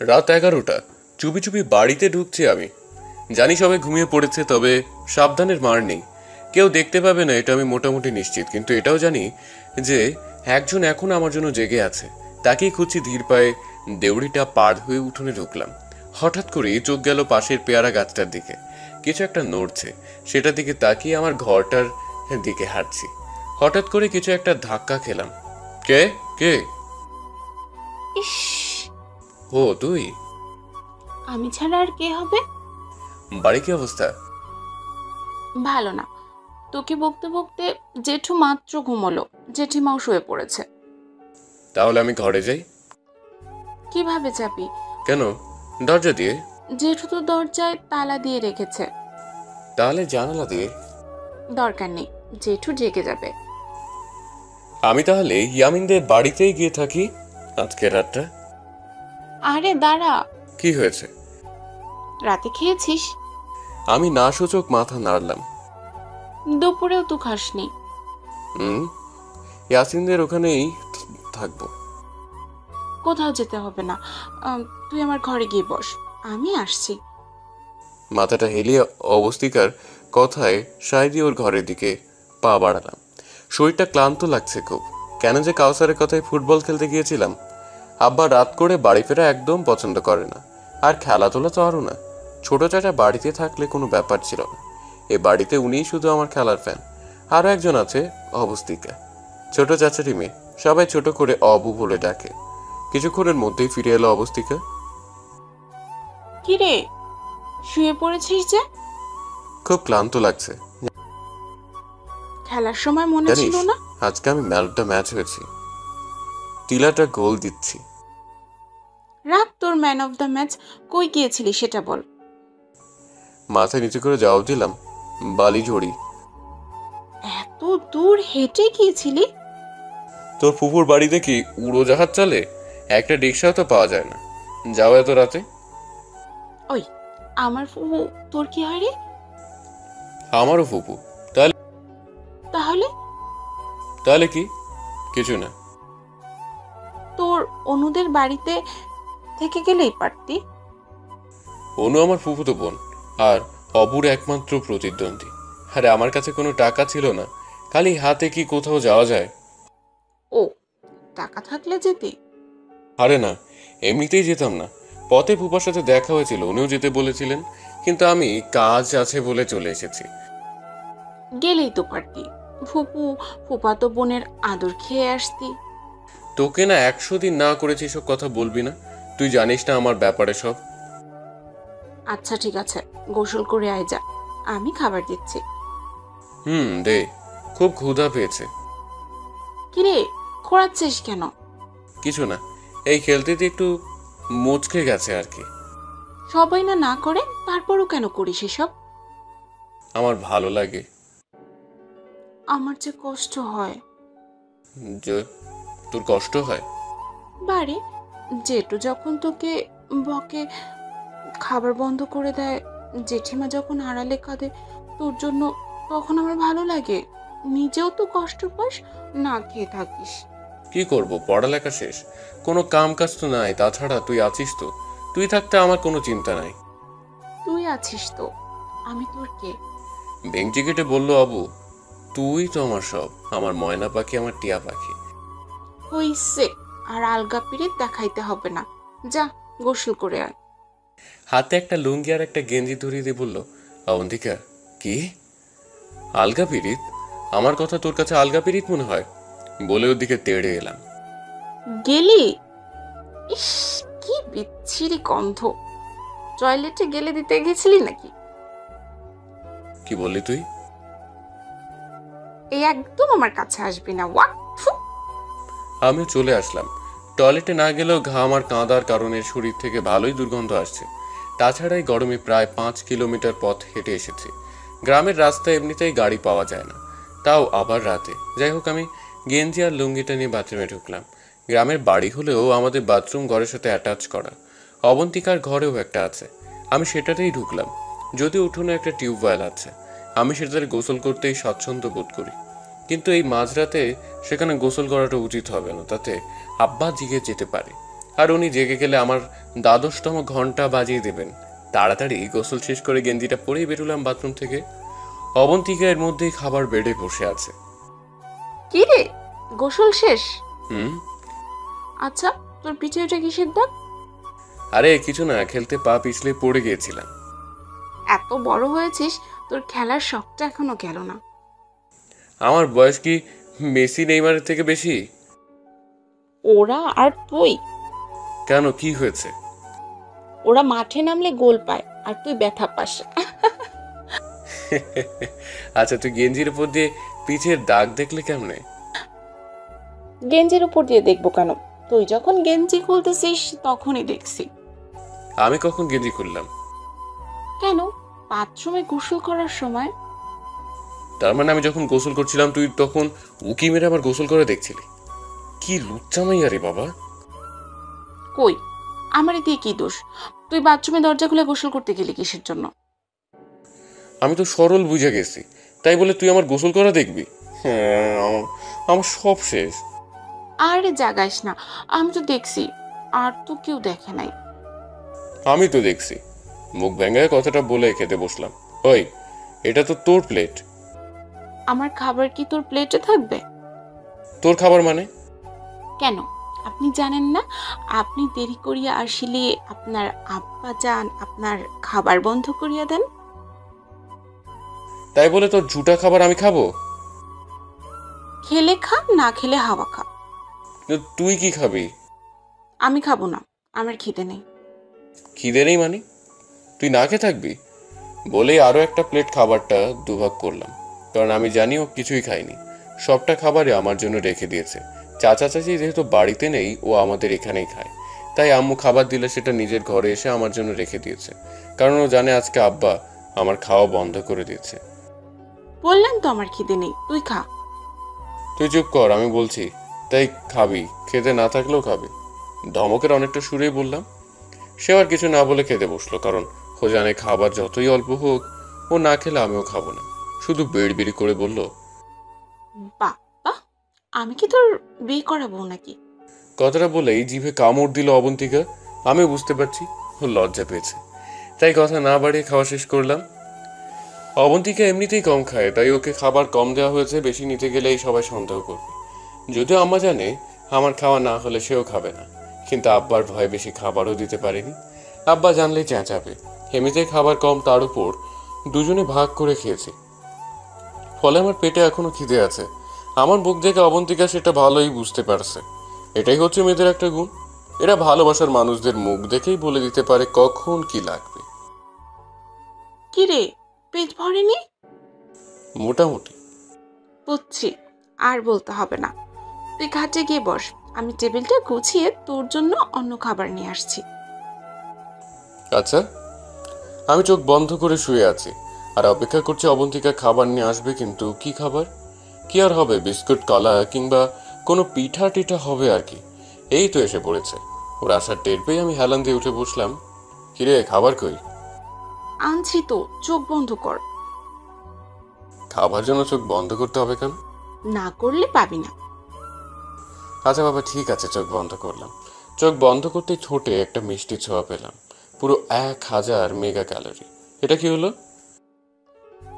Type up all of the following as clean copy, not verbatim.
রাত 11টা। চুপি চুপি বাড়িতে ঢুকছি আমি। জানি সবাই ঘুমিয়ে পড়েছে, তবে সাবধানের মার নেই। কেউ দেখতে পাবে না এটা আমি মোটামুটি নিশ্চিত, কিন্তু এটাও জানি যে একজন এখন আমার জন্য জেগে আছে। তাকেই খুঁজছি ধীর পায়ে। দেউড়িটা পার হয়ে উঠোনে ঢুকলাম। হঠাৎ করেই চোখ গেল পাশের পেয়ারা গাছটার দিকে। কিছু একটা নড়ছে, সেটার দিকে তাকিয়ে আমার ঘরটার দিকে হাঁটছি। হঠাৎ করে কিছু একটা ধাক্কা খেলাম। কে কে? ইস, ও তুই? আমি ছাড়া আর কে হবে? বাড়ি কি অবস্থা? ভালো না। তোকে বকতে বকতে জেঠু মাত্র ঘুমোলো, জেঠিমাও শুয়ে পড়েছে। তাহলে আমি ঘরে যাই। কিভাবে যাবি? কেন? দরজা দিয়ে। জেঠু তো দরজায় তালা দিয়ে রেখেছে। তাহলে জানালা দিয়ে। দরকার নেই, জেঠু জেগে যাবে। আমি তাহলে ইয়ামিনদের বাড়িতেই গিয়ে থাকি আজকের রাতটা। আরে দাঁড়া। কি হয়েছে? রাতে খেয়েছিস? আমি না সূচক মাথা নাড়লাম। দুপুরেও তো খাসনি। হুম, ইয়াসিনদের ওখানেই থাকবো। কোথাও যেতে হবে না। তুই আমার ঘরে গিয়ে বস, আমি আসছি। মাথাটা হেলিয়ে অবস্তিকার কথায় সায় দিয়ে ওর ঘরের দিকে পা বাড়ালাম। শরীরটা ক্লান্ত লাগছে খুব। কেন যে কাউসারের কথায় ফুটবল খেলতে গিয়েছিলাম। আব্বা রাত করে বাড়ি ফেরা একদম পছন্দ করে না, আর খেলাধুলা তো আরও না। ছোট চাচা বাড়িতে থাকলে কোনো ব্যাপার ছিল না। এ বাড়িতে উনিই শুধু আমার খেলার ফ্যান। আরও একজন আছে, অবস্তিকা, ছোট চাচারই মেয়ে। সবাই ছোট করে অবু বলে ডাকে। কিছুক্ষণের মধ্যেই ফিরে এলো অবস্তিকা। কিরে, শুয়ে পড়েছিস যে? খুব ক্লান্ত লাগছে। খেলার সময় মনে জানিস, ছিল না? আজকে আমি ম্যান অফ দ্য ম্যাচ হয়েছি। তিলাটা গোল দিচ্ছি। রাখ তোর ম্যান অফ দ্য ম্যাচ। কই গিয়েছিলি সেটা বল। মাথা নিচু করে জবাব দিলাম, বালি ঝড়ি। এত দূর হেঁটে গিয়েছিলি? তোর ফুপুর বাড়ি দেখি উড়োজাহাজ চলে, একটা রিক্সাও তো পাওয়া যায় না। যাও এত রাতে? ওই, আমার ফুফু তোর কি হয় রে? আমারও ফুপু। তাহলে? তাহলে তাহলে কি? কিছু না। তোর অনুদের বাড়িতে থেকে গেলেই পারতি। অনু আমার ফুফুতো বোন, আর অবুর একমাত্র প্রতিদ্বন্দ্বী। আরে আমার কাছে কোনো টাকা ছিল না, খালি হাতে কি কোথাও যাওয়া যায়? ও, টাকা থাকলে যেতি? আরে না, এমনিতেই যেতাম না। পথে ফুপার সাথে দেখা হয়েছিল, উনিও যেতে বলেছিলেন, কিন্তু আমি কাজ আছে বলে চলে এসেছি। গেলেই তো পারতি, ফুপু ফুপাতো বোনের আদর খেয়ে আসতি। তোকে না 100 দিন না করেছি সব কথা বলবি না। তুই জানিস না আমার ব্যাপারে সব। আচ্ছা ঠিক আছে, গোসল করে আয় যা, আমি খাবার দিচ্ছি। দে, খুব ক্ষুধা পেয়েছে। কিরে, খোঁড়াচ্ছিস কেন? কিছু না, এই খেলতে একটু মুচকে গেছে আর কি। সবাই না না করে, তারপরও কেন করিস এসব? আমার ভালো লাগে। আমার যে কষ্ট হয়। যে তোর কষ্ট হয়? বারে, জেঠু যখন তোকে বকে, খাবার বন্ধ করে দেয়, জেঠিমা যখন আড়ালে কাঁদে তোর জন্য, তখন আমার ভালো লাগে। নিজেও তো কষ্ট পাস, না খেয়ে থাকিস। কি করব, পড়ালেখা শেষ, কোনো কাম কাজ তো নাই। তাছাড়া তুই আছিস তো, তুই থাকতে আমার কোনো চিন্তা নাই। তুই আছিস তো, আমি তোর কে? বেঞ্চি কেটে বলল আবু, তুই তো আমার সব, আমার ময়না পাখি, আমার টিয়া পাখি। হইছে, আর আলগা পিরিত দেখাইতে হবে না। যা, গোসল করে আয়। হাতে একটা লুঙ্গি আর একটা গেঞ্জি ধরিয়ে দিয়ে বলল, অবন্তিকা। কি? আলগা পিরিত? আমার কথা তোর কাছে আলগা পিরিত মনে হয়? বলে ওর দিকে তেড়ে এলাম। গেলি? ইস, কি বিচ্ছিরি গন্ধ। টয়লেটে গেলে দিতে গেছিলি নাকি? কি বললি তুই? এই একদম আমার কাছে আসবি না, ওয়া। আমি চলে আসলাম। টয়লেটে না গেলেও ঘাম আর কাঁদার কারণে শরীর থেকে ভালোই দুর্গন্ধ আসছে। তাছাড়াই গরমে প্রায় 5 কিলোমিটার পথ হেঁটে এসেছি। গ্রামের রাস্তায় এমনিতেই গাড়ি পাওয়া যায় না, তাও আবার রাতে। যাই হোক, আমি গেঞ্জি আর লুঙ্গিটা নিয়ে বাথরুমে ঢুকলাম। গ্রামের বাড়ি হলেও আমাদের বাথরুম ঘরের সাথে অ্যাটাচ করা। অবন্তিকার ঘরেও একটা আছে, আমি সেটাতেই ঢুকলাম। যদিও উঠোনে একটা টিউবওয়েল আছে, আমি সেটাতে গোসল করতেই স্বাচ্ছন্দ্য বোধ করি। কিন্তু এই মাঝরাতে সেখানে গোসল করাটা উচিত হবে না, তাতে আব্বা জিগে যেতে পারে। আর উনি জেগে গেলে আমার দ্বাদশতম ঘন্টা বাজিয়ে দেবেন। তাড়াতাড়ি গোসল শেষ করে গেঞ্জিটা পরেই বেরোলাম বাথরুম থেকে। অবন্তিকা এর মধ্যেই খাবার বেড়ে বসে আছে। কি রে, গোসল শেষ? হুম। আচ্ছা, তোর পিঠে ওটা কিসের দাগ? আরে কিছু না, খেলতে পা পিছলে পড়ে গিয়েছিলাম। এত বড় হয়েছিস, তোর খেলার শখটা এখনো গেল না। আমার বয়স কি মেসি নেইমারের থেকে বেশি? ওরা আর তুই, কেন, কি হয়েছে? ওরা মাঠে নামলে গোল পায় আর তুই ব্যথা পাস। আচ্ছা, তুই গেঞ্জির উপর দিয়ে পিছের দাগ দেখলে কেমনে? গেঞ্জির উপর দিয়ে দেখবো কেন? তুই যখন গেঞ্জি খুলতেছিস তখনই দেখছি। আমি কখন গেঞ্জি খুললাম? কেন, বাথরুমে গোসল করার সময়। তার মানে আমি যখন গোসল করছিলাম তুই তখন উকি মেরে আমার গোসল করে দেখছিলি? কি লুচ্চামাইয়া রে বাবা! কই, আমারই দিয়ে কি দোষ? তুই বাথরুমে দরজা খুলে গোসল করতে গেলি কিসের জন্য? আমি তো সরল বুঝে গেছি, তাই বলে তুই আমার গোসল করা দেখবি? হ্যাঁ, আমার সব শেষ। আরে জাগাইস না, আমি তো দেখছি, আর তো কেউ দেখে নাই। আমি তো দেখছি। মুখ ভেঙে কথাটা বলে খেতে বসলাম। ওই, এটা তো তোর প্লেট। আমার খাবার কি তোর প্লেটে থাকবে? তোর খাবার মানে? কেন, আপনি জানেন না? আপনি দেরি করিয়া আসিলে আপনার আব্বা যান আপনার খাবার বন্ধ করিয়া দেন। তাই বলে তোর ঝুটা খাবার আমি খাবো? খেলে খা, না খেলে হাওয়া খা। কিন্তু তুই কি খাবি? আমি খাবো না, আমার খিদে নেই। খিদে নেই মানে? তুই না খেয়ে থাকবি? বলেই আরো একটা প্লেট খাবারটা দুভাগ করলাম, কারণ আমি জানি ও কিছুই খায়নি। সবটা খাবারই আমার জন্য রেখে দিয়েছে। চাচা চাচি যেহেতু বাড়িতে নেই, ও আমাদের এখানেই খায়। তাই আম্মু খাবার দিলে সেটা নিজের ঘরে এসে আমার জন্য রেখে দিয়েছে, কারণ ও জানে আজকে আব্বা আমার খাওয়া বন্ধ করে দিয়েছে। বললাম তো আমার খিদে নেই, তুই খা। তুই চুপ কর, আমি বলছি। তাই খাবি, খেতে না থাকলেও খাবি। ধমকের অনেকটা সুরেই বললাম। সে আর কিছু না বলে খেতে বসলো, কারণ ও জানে খাবার যতই অল্প হোক, ও না খেলে আমিও খাবো না। শুধু বেড়বিড়ি করে বলল, বাহ বাহ, আমি কি তোর বিয়ে করাবো নাকি? কথাটা বলেই জিভে কামড় দিল অবন্তিকা। আমি বুঝতে পারছি ও লজ্জা পেয়েছে, তাই কথা না বাড়িয়ে খাওয়া শেষ করলাম। অবন্তিকা এমনিতেই কম খায়, তাই ওকে খাবার কম দেওয়া হয়েছে। বেশি নিতে গেলেই সবাই সন্দেহ করবে। যদিও আম্মা জানে আমার খাওয়া না হলে সেও খাবে না, কিন্তু আব্বার ভয়ে বেশি খাবারও দিতে পারেনি। আব্বা জানলেই চেঁচাবে। এমনিতেই খাবার কম, তার উপর দুজনে ভাগ করে খেয়েছি, ফলে আমার পেটে এখনো খিদে আছে। আমার মুখ দেখে অবন্তিকা সেটা ভালোই বুঝতে পারছে। এটাই হচ্ছে মেয়েদের একটা গুণ, এরা ভালোবাসার মানুষদের মুখ দেখেই বলে দিতে পারে কখন কি লাগবে। কি রে, পেট ভরেনি? মোটামুটি। বুঝছি, আর বলতে হবে না। তুই ঘাটে গিয়ে বস, আমি টেবিলটা গুছিয়ে তোর জন্য অন্য খাবার নিয়ে আসছি। আচ্ছা। আমি চোখ বন্ধ করে শুয়ে আছি আর অপেক্ষা করছি অবন্তিকা খাবার নিয়ে আসবে, কিন্তু কি খাবার? কি আর হবে, বিস্কুট, কলা কিংবা কোনো পিঠা টিঠা হবে আর কি। এই তো এসে পড়েছে। ওর আসার টের পেয়ে আমি হেলান দিয়ে উঠে বসলাম। কিরে, খাবার কই? আনছি তো, চোখ বন্ধ কর। খাবার জন্য চোখ বন্ধ করতে হবে কেন? না করলে পাবি না। আচ্ছা বাবা, ঠিক আছে, চোখ বন্ধ করলাম। চোখ বন্ধ করতে ঠোঁটে একটা মিষ্টি ছোঁয়া পেলাম, পুরো 1000 মেগা ক্যালোরি। এটা কি হলো?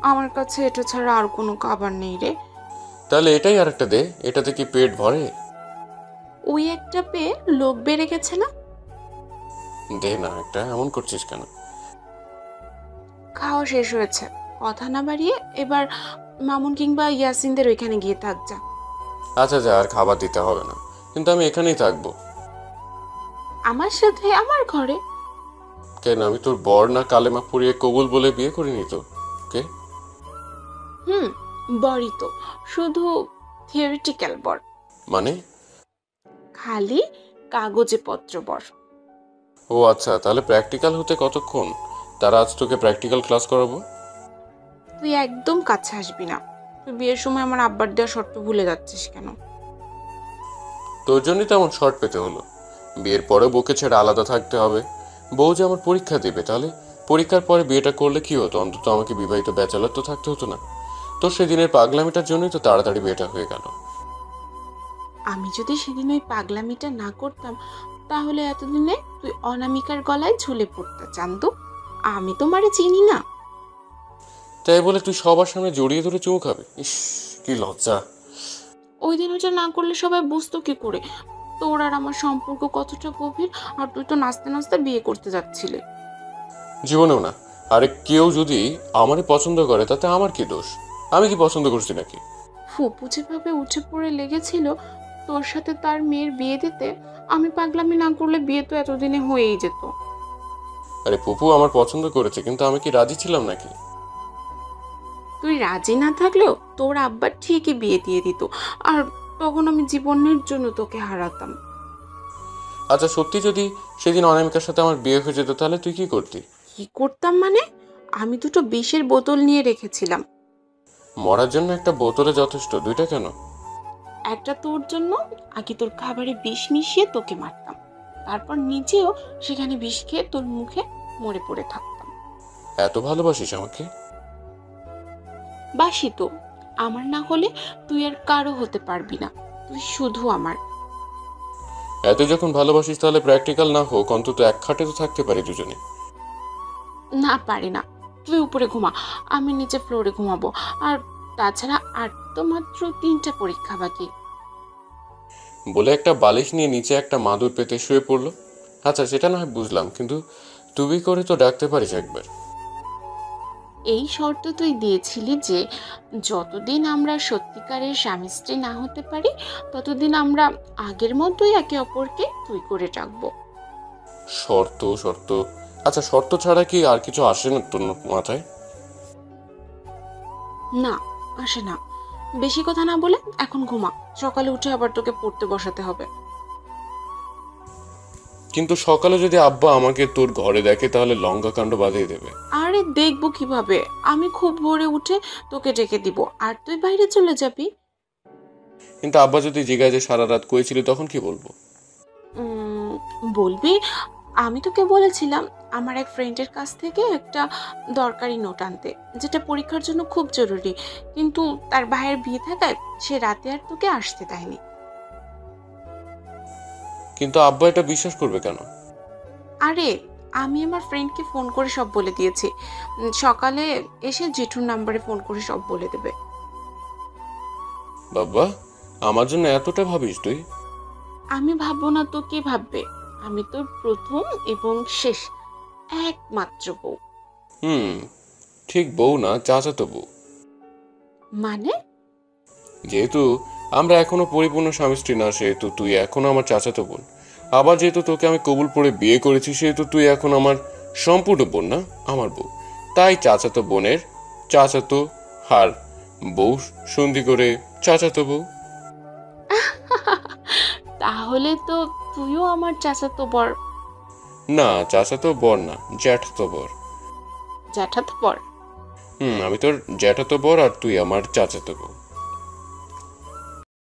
আমার কাছে এটা ছাড়া আর কোনো খাবার নেই রে। তাহলে এটাই আর একটা দে, এটাতে কি পেট ভরে? ওই একটা পেয়ে লোক বেড়ে গেছে না? দে না একটা, এমন করছিস কেন? খাওয়া শেষ হয়েছে, কথা না বাড়িয়ে এবার মামুন কিংবা ইয়াসিনদের ওইখানে গিয়ে থাক যা। আচ্ছা যা, আর খাবার দিতে হবে না, কিন্তু আমি এখানেই থাকবো। আমার সাথে আমার ঘরে। কেন, আমি তোর বর না? কালেমা পড়িয়ে কবুল বলে বিয়ে করিনি তো। কে? হুম, বড়ই তো, শুধু থিওরিটিক্যাল বর। মানে? খালি কাগজে পত্র বর। ও আচ্ছা, তাহলে প্র্যাকটিক্যাল হতে কতক্ষণ? তারা আজ তোকে প্র্যাকটিক্যাল ক্লাস করাবো। তুই একদম কাছে আসবি না। তুই বিয়ের সময় আমার আব্বার দেওয়া শর্ত ভুলে যাচ্ছিস কেন? তোর জন্যই তো এমন শর্ট পেতে হলো। বিয়ের পরে বউকে ছেড়ে আলাদা থাকতে হবে। বউ যে আমার পরীক্ষা দেবে, তাহলে পরীক্ষার পরে বিয়েটা করলে কি হতো? অন্তত আমাকে বিবাহিত ব্যাচেলর তো থাকতে হতো না। তো সেদিনের পাগলামিটার জন্যই তো তাড়াতাড়ি বিয়েটা হয়ে গেল। আমি যদি সেদিন ওই পাগলামিটা না করতাম, তাহলে এতদিনে তুই অনামিকার গলায় ঝুলে পড়তে চান্দু। আমি তোমারে চিনি না। তাই বলে তুই সবার সামনে জড়িয়ে ধরে চুমু খাবে? ইস, কি লজ্জা। ওই দিন ওটা না করলে সবাই বুঝতো কি করে তোর আর আমার সম্পর্ক কতটা গভীর? আর তুই তো নাচতে নাচতে বিয়ে করতে যাচ্ছিলে। জীবনেও না। আরে কেউ যদি আমারে পছন্দ করে তাতে আমার কি দোষ? আমি কি পছন্দ করছি নাকি? ফুপু যেভাবে উঠে পড়ে লেগেছিল তোর সাথে তার মেয়ের বিয়ে দিতে, আমি পাগলামি না করলে বিয়ে তো এতদিনে হয়েই যেত। আরে ফুপু আমার পছন্দ করেছে, কিন্তু আমি কি রাজি ছিলাম নাকি? তুই রাজি না থাকলেও তোর আব্বা ঠিকই বিয়ে দিয়ে দিত, আর তখন আমি জীবনের জন্য তোকে হারাতাম। আচ্ছা সত্যি যদি সেদিন অনামিকার সাথে আমার বিয়ে হয়ে যেত তাহলে তুই কি করতি? কি করতাম মানে? আমি দুটো বিষের বোতল নিয়ে রেখেছিলাম। মরার জন্য একটা বোতলে যথেষ্ট, দুইটা কেন? একটা তোর জন্য, আগে তোর খাবারে বিষ মিশিয়ে তোকে মারতাম, তারপর নিজেও সেখানে বিষ খেয়ে তোর মুখে মরে পড়ে থাকতাম। এত ভালোবাসিস আমাকে? বাসি তো। আমার না হলে তুই আর কারো হতে পারবি না, তুই শুধু আমার। এত যখন ভালোবাসিস তাহলে প্র্যাকটিক্যাল না হোক অন্তত এক খাটে তো থাকতে পারি দুজনে। না পারি না, তুই উপরে ঘুমা, আমি নিচে ফ্লোরে ঘুমাবো। আর তাছাড়া আর তো মাত্র 3টা পরীক্ষা বাকি। বলে একটা বালিশ নিয়ে নিচে একটা মাদুর পেতে শুয়ে পড়লো। আচ্ছা সেটা না হয় বুঝলাম, কিন্তু তুই করে তো ডাকতে পারিস একবার। এই শর্ত তুই দিয়েছিলি যে যতদিন আমরা সত্যিকারের স্বামী স্ত্রী না হতে পারি ততদিন আমরা আগের মতোই একে অপরকে তুই করে ডাকবো। শর্ত শর্ত? আচ্ছা শর্ত ছাড়া কি আর কিছু আসে না তোর মাথায়? না, আসে না। বেশি কথা না বলে এখন ঘুমা, সকালে উঠে আবার তোকে পড়তে বসাতে হবে। কিন্তু সকালে যদি আব্বা আমাকে তোর ঘরে দেখে তাহলে লঙ্কা কাণ্ড বাঁধিয়ে দেবে। আরে দেখবো কিভাবে? আমি খুব ভোরে উঠে তোকে ডেকে দিব আর তুই বাইরে চলে যাবি। কিন্তু আব্বা যদি জিজ্ঞাসা যে সারা রাত কইছিলি তখন কি বলবো? উম, বলবি আমি তোকে বলেছিলাম আমার এক ফ্রেন্ডের কাছ থেকে একটা দরকারি নোট আনতে, যেটা পরীক্ষার জন্য খুব জরুরি, কিন্তু তার ভাইয়ের বিয়ে থাকায় সে রাতে আর তোকে আসতে দেয়নি। কিন্তু আব্বা এটা বিশ্বাস করবে কেন? আরে আমি আমার ফ্রেন্ডকে ফোন করে সব বলে দিয়েছি, সকালে এসে জেঠুর নাম্বারে ফোন করে সব বলে দেবে। বাবা, আমার জন্য এতটা ভাবিস তুই? আমি ভাববো না তো কে ভাববে? আমি তোর প্রথম এবং শেষ একমাত্র বউ। হুম, ঠিক বউ না, চাচাতো বউ। মানে? যেহেতু আমরা এখনো পরিপূর্ণ স্বামী স্ত্রী না সেহেতু তুই এখনো আমার চাচাতো বোন। আবার যেহেতু তোকে আমি কবুল পড়ে বিয়ে করেছি সেহেতু তুই এখন আমার সম্পূর্ণ বোন না, আমার বউ। তাই চাচাতো বোনের চাচাতো হার বউ সন্ধি করে চাচাতো বউ। তাহলে তো তুইও আমার চাচাতো বর। না, চাচাতো বর না, জ্যাঠাতো বর। জ্যাঠাতো বর? আমি তোর জ্যাঠাতো বর আর তুই আমার চাচাতো বউ।